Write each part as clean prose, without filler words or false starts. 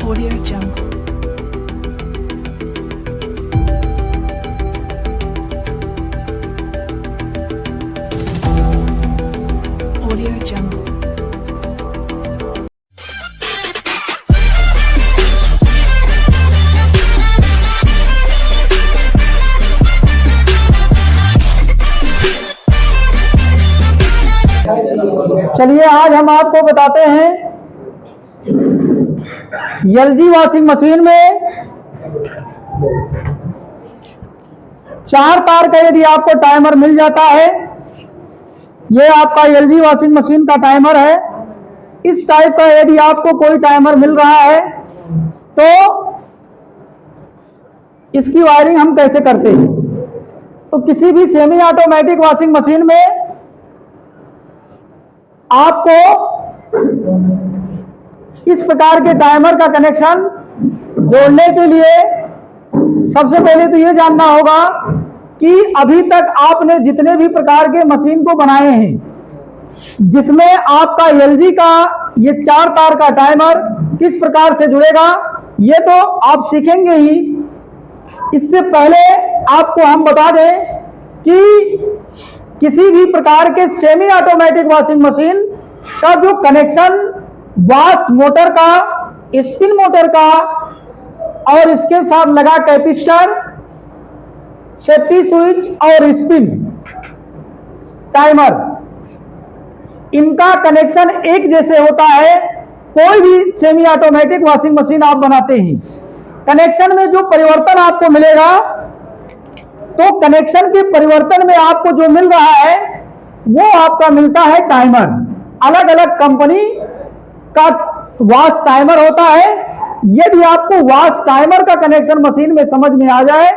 Audio Jungle. Audio Jungle. चलिए आज हम आपको बताते हैं एलजी वॉशिंग मशीन में 4 तार का यदि आपको टाइमर मिल जाता है, ये आपका एलजी वॉशिंग मशीन का टाइमर है। इस टाइप का यदि आपको कोई टाइमर मिल रहा है तो इसकी वायरिंग हम कैसे करते हैं। तो किसी भी सेमी ऑटोमेटिक वॉशिंग मशीन में आपको इस प्रकार के टाइमर का कनेक्शन जोड़ने के लिए सबसे पहले तो यह जानना होगा कि अभी तक आपने जितने भी प्रकार के मशीन को बनाए हैं जिसमें आपका एलजी का ये 4 तार का टाइमर किस प्रकार से जुड़ेगा, ये तो आप सीखेंगे ही। इससे पहले आपको हम बता दें कि किसी भी प्रकार के सेमी ऑटोमेटिक वॉशिंग मशीन का जो कनेक्शन वॉश मोटर का, स्पिन मोटर का और इसके साथ लगा कैपेसिटर, सेफ्टी स्विच और स्पिन टाइमर, इनका कनेक्शन एक जैसे होता है। कोई भी सेमी ऑटोमेटिक वॉशिंग मशीन आप बनाते हैं, कनेक्शन में जो परिवर्तन आपको मिलेगा, तो कनेक्शन के परिवर्तन में आपको जो मिल रहा है वो आपका मिलता है टाइमर। अलग अलग कंपनी का वॉश टाइमर होता है। यदि आपको वॉश टाइमर का कनेक्शन मशीन में समझ में आ जाए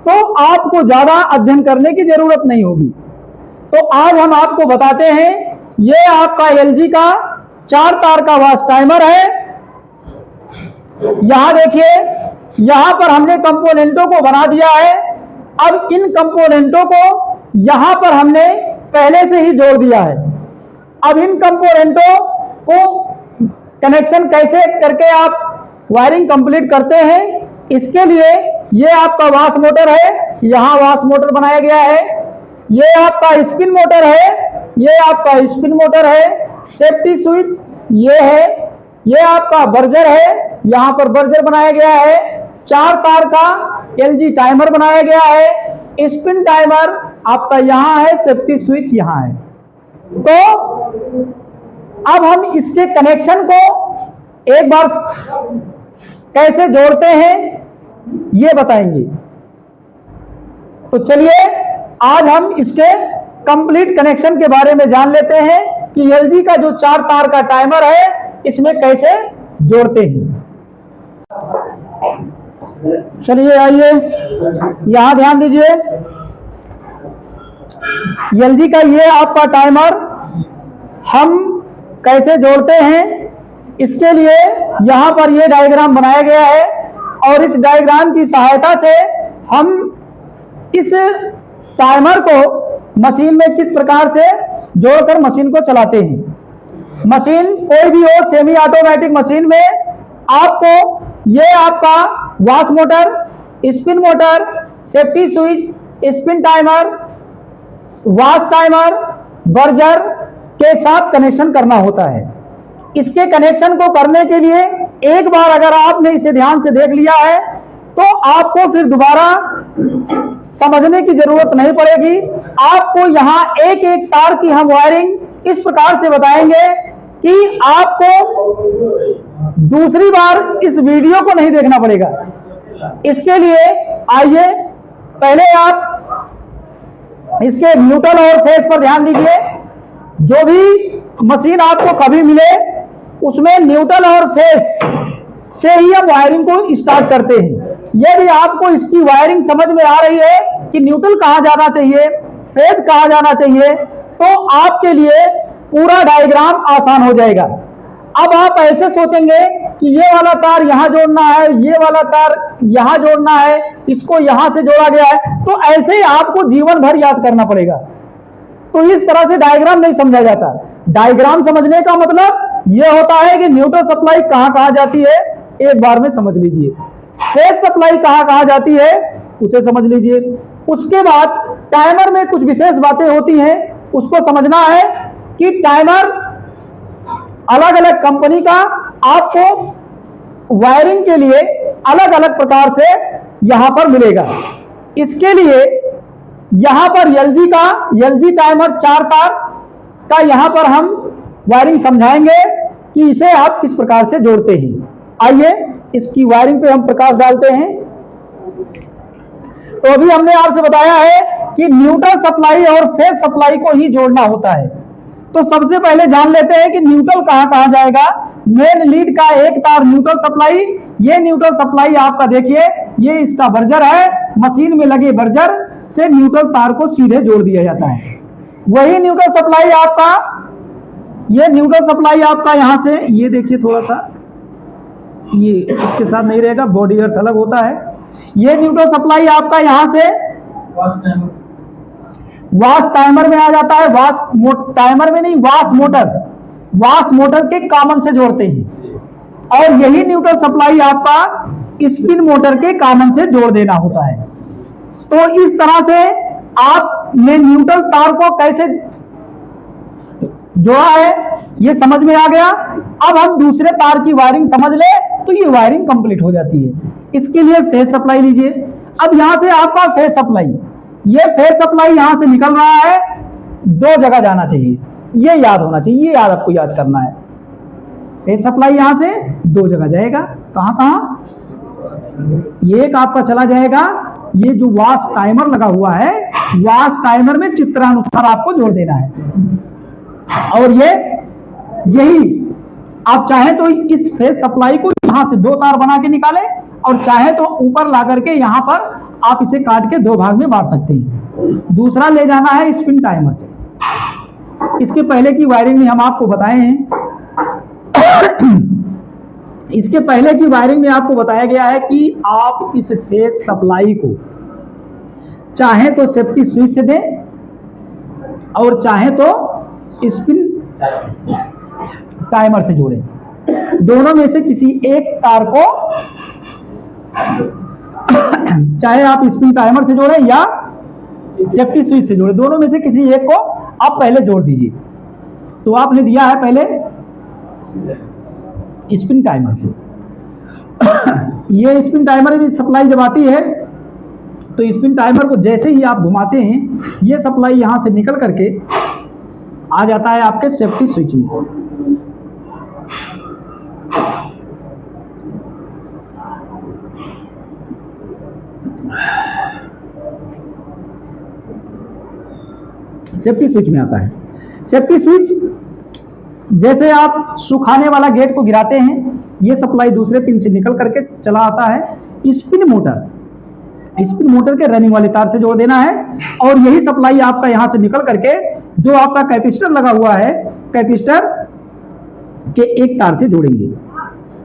तो आपको ज्यादा अध्ययन करने की जरूरत नहीं होगी। तो आज हम आपको बताते हैं, ये आपका एलजी का 4 तार का वॉश टाइमर है। यहां देखिए, यहां पर हमने कंपोनेंटों को बना दिया है। अब इन कंपोनेंटों को यहां पर हमने पहले से ही जोड़ दिया है। अब इन कंपोनेंटों को कनेक्शन कैसे करके आप वायरिंग कंप्लीट करते हैं, इसके लिए ये आपका वॉश मोटर है, यहां वॉश मोटर बनाया गया है। ये आपका स्पिन मोटर है, ये आपका स्पिन मोटर है। सेफ्टी स्विच ये है, ये आपका बर्जर है, यहां पर बर्जर बनाया गया है। 4 तार का एलजी टाइमर बनाया गया है। स्पिन टाइमर आपका यहां है, सेफ्टी स्विच यहां है। तो अब हम इसके कनेक्शन को एक बार कैसे जोड़ते हैं ये बताएंगे। तो चलिए आज हम इसके कंप्लीट कनेक्शन के बारे में जान लेते हैं कि एलजी का जो 4 तार का टाइमर है इसमें कैसे जोड़ते हैं। चलिए आइए, यहां ध्यान दीजिए। एलजी का ये आपका टाइमर हम कैसे जोड़ते हैं, इसके लिए यहां पर ये डायग्राम बनाया गया है और इस डायग्राम की सहायता से हम इस टाइमर को मशीन में किस प्रकार से जोड़कर मशीन को चलाते हैं। मशीन कोई भी हो, सेमी ऑटोमेटिक मशीन में आपको ये आपका wash motor, spin motor, safety switch, spin timer, wash timer, Berger के साथ कनेक्शन करना होता है। इसके कनेक्शन को करने के लिए एक बार अगर आपने इसे ध्यान से देख लिया है तो आपको फिर दोबारा समझने की जरूरत नहीं पड़ेगी। आपको यहाँ एक एक तार की हम वायरिंग इस प्रकार से बताएंगे कि आपको दूसरी बार इस वीडियो को नहीं देखना पड़ेगा। इसके लिए आइए पहले आप इसके न्यूट्रल और फेस पर ध्यान दीजिए। जो भी मशीन आपको कभी मिले उसमें न्यूट्रल और फेस से ही हम वायरिंग को स्टार्ट करते हैं। यदि आपको इसकी वायरिंग समझ में आ रही है कि न्यूट्रल कहां जाना चाहिए, फेस कहां जाना चाहिए, तो आपके लिए पूरा डायग्राम आसान हो जाएगा। अब आप ऐसे सोचेंगे कि ये वाला तार यहां जोड़ना है, ये वाला तार यहां जोड़ना है, इसको यहां से जोड़ा गया है, तो ऐसे ही आपको जीवन भर याद करना पड़ेगा। तो इस तरह से डायग्राम नहीं समझा जाता। डायग्राम समझने का मतलब यह होता है कि न्यूट्रल सप्लाई कहां कहां जाती है, एक बार में समझ लीजिए। फेज सप्लाई कहाँ कहाँ जाती है उसे समझ लीजिए। उसके बाद टाइमर में कुछ विशेष बातें होती हैं, उसको समझना है कि टाइमर अलग अलग कंपनी का आपको वायरिंग के लिए अलग अलग प्रकार से यहां पर मिलेगा। इसके लिए यहां पर एलजी टाइमर 4 तार का यहां पर हम वायरिंग समझाएंगे कि इसे आप किस प्रकार से जोड़ते हैं। आइए इसकी वायरिंग पे हम प्रकाश डालते हैं। तो अभी हमने आपसे बताया है कि न्यूट्रल सप्लाई और फेज सप्लाई को ही जोड़ना होता है। तो सबसे पहले जान लेते हैं कि न्यूट्रल कहां कहां जाएगा। मेन लीड का एक तार न्यूट्रल सप्लाई, ये न्यूट्रल सप्लाई आपका देखिए, ये इसका बर्जर है, मशीन में लगे बर्जर से न्यूट्रल तार को सीधे जोड़ दिया जाता है। वही न्यूट्रल सप्लाई आपका, ये न्यूट्रल सप्लाई आपका यहां से, ये देखिए थोड़ा सा ये इसके साथ नहीं रहेगा, बॉडी अर्थ अलग होता है। ये न्यूट्रल सप्लाई आपका यहां से वाश टाइमर में आ जाता है। टाइमर में नहीं, वाश मोटर के कॉमन से जोड़ते हैं। और यही न्यूट्रल सप्लाई आपका स्पिन मोटर के कॉमन से जोड़ देना होता है। तो इस तरह से आपने न्यूट्रल तार को कैसे जोड़ा है ये समझ में आ गया। अब हम दूसरे तार की वायरिंग समझ ले तो ये वायरिंग कंप्लीट हो जाती है। इसके लिए फेज सप्लाई लीजिए। अब यहां से आपका फेज सप्लाई, ये फेज सप्लाई यहां से निकल रहा है, 2 जगह जाना चाहिए, ये याद होना चाहिए, ये याद आपको याद करना है। फेज सप्लाई यहां से 2 जगह जाएगा। कहां कहां? ये एक आपका चला जाएगा, ये जो वाश टाइमर लगा हुआ है, वाश टाइमर में चित्रानुसार आपको जोड़ देना है। और यही आप चाहे तो इस फेज सप्लाई को यहां से 2 तार बना के निकाले, और चाहे तो ऊपर ला करके यहां पर आप इसे काट के 2 भाग में बांट सकते हैं। दूसरा ले जाना है स्पिन टाइमर से। इसके पहले की वायरिंग में हम आपको बताए हैं, इसके पहले की वायरिंग में आपको बताया गया है कि आप इस फेज सप्लाई को चाहे तो सेफ्टी स्विच से दें और चाहे तो स्पिन टाइमर से जोड़ें। दोनों में से किसी एक तार को चाहे आप स्पिन टाइमर से जोड़ें या सेफ्टी स्विच से जोड़ें, दोनों में से किसी एक को आप पहले जोड़ दीजिए। तो आपने दिया है पहले स्पिन टाइमर से। ये स्पिन टाइमर की सप्लाई जब आती है तो स्पिन टाइमर को जैसे ही आप घुमाते हैं, ये सप्लाई यहां से निकल करके आ जाता है आपके सेफ्टी स्विच में। सेफ्टी स्विच में आता है। सेफ्टी स्विच जैसे आप सुखाने वाला गेट को गिराते हैं, ये सप्लाई दूसरे पिन से निकल करके चला आता है स्पिन मोटर के रनिंग वाले तार से जोड़ देना है। और यही सप्लाई आपका यहां से निकल करके जो आपका कैपेसिटर लगा हुआ है, कैपेसिटर के एक तार से जोड़ेंगे।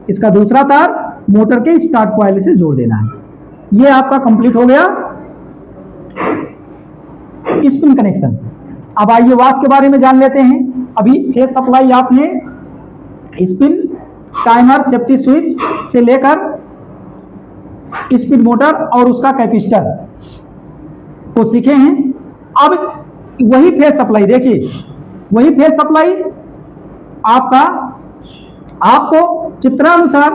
इसका दूसरा तार मोटर के स्टार्ट कॉइल से जोड़ देना है। ये आपका कंप्लीट हो गया स्पिन कनेक्शन। अब आइए वाश के बारे में जान लेते हैं। अभी फेज सप्लाई आपने स्पिन टाइमर, सेफ्टी स्विच से लेकर स्पिन मोटर और उसका कैपेसिटर को सीखे हैं। अब वही फेज सप्लाई देखिए, वही फेज सप्लाई आपको चित्रानुसार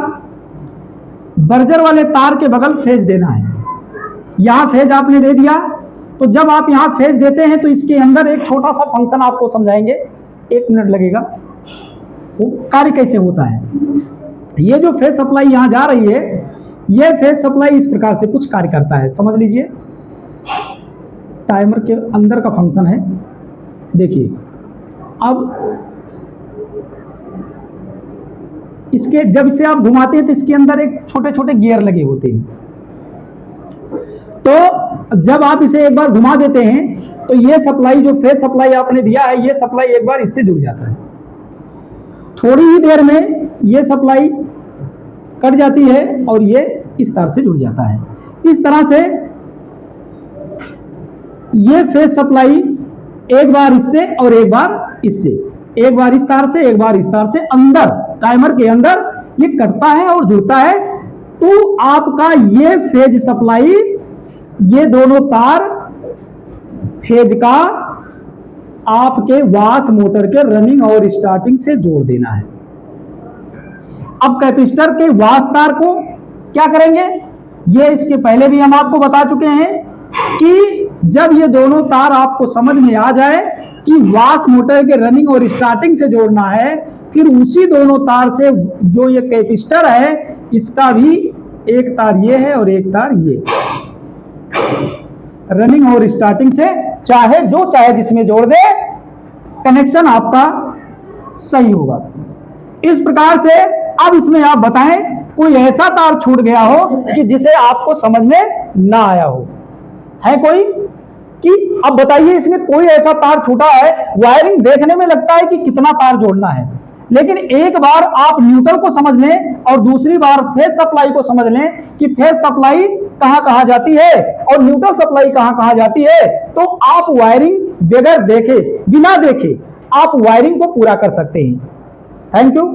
बर्जर वाले तार के बगल फेज देना है। यहां फेज आपने दे दिया, तो जब आप यहां फेज देते हैं तो इसके अंदर एक छोटा सा फंक्शन आपको समझाएंगे, 1 मिनट लगेगा, वो कार्य कैसे होता है। ये जो फेज सप्लाई यहां जा रही है, ये फेज सप्लाई इस प्रकार से कुछ कार्य करता है, समझ लीजिए। टाइमर के अंदर का फंक्शन है, देखिए। अब इसके जब इसे आप घुमाते हैं तो इसके अंदर एक छोटे छोटे गियर लगे होते हैं। तो जब आप इसे एक बार घुमा देते हैं तो ये सप्लाई, जो फेज सप्लाई आपने दिया है, ये सप्लाई एक बार इससे जुड़ जाता है। थोड़ी ही देर में ये सप्लाई कट जाती है और ये इस तार से जुड़ जाता है। इस तरह से ये फेज सप्लाई एक बार इससे और एक बार इससे, एक बार इस तार से एक बार इस तार से अंदर टाइमर के अंदर ये कटता है और जुड़ता है, तो आपका ये फेज सप्लाई, ये दोनों तार फेज का आपके वाश मोटर के रनिंग और स्टार्टिंग से जोड़ देना है। अब कैपेसिटर के वाश तार को क्या करेंगे, ये इसके पहले भी हम आपको बता चुके हैं कि जब ये दोनों तार आपको समझ में आ जाए कि वाश मोटर के रनिंग और स्टार्टिंग से जोड़ना है, फिर उसी दोनों तार से जो ये कैपेसिटर है इसका भी एक तार ये है और एक तार ये, रनिंग और स्टार्टिंग से चाहे जिसमें जोड़ दे, कनेक्शन आपका सही होगा। इस प्रकार से अब इसमें आप बताएं कोई ऐसा तार छूट गया हो कि जिसे आपको समझ में ना आया हो, है कोई? कि अब बताइए इसमें कोई ऐसा तार छूटा है, वायरिंग देखने में लगता है कि कितना तार जोड़ना है, लेकिन एक बार आप न्यूट्रल को समझ लें और दूसरी बार फेज सप्लाई को समझ लें कि फेज सप्लाई कहां कहां जाती है और न्यूट्रल सप्लाई कहां कहां जाती है, तो आप वायरिंग बगैर देखे, बिना देखे आप वायरिंग को पूरा कर सकते हैं। Thank you.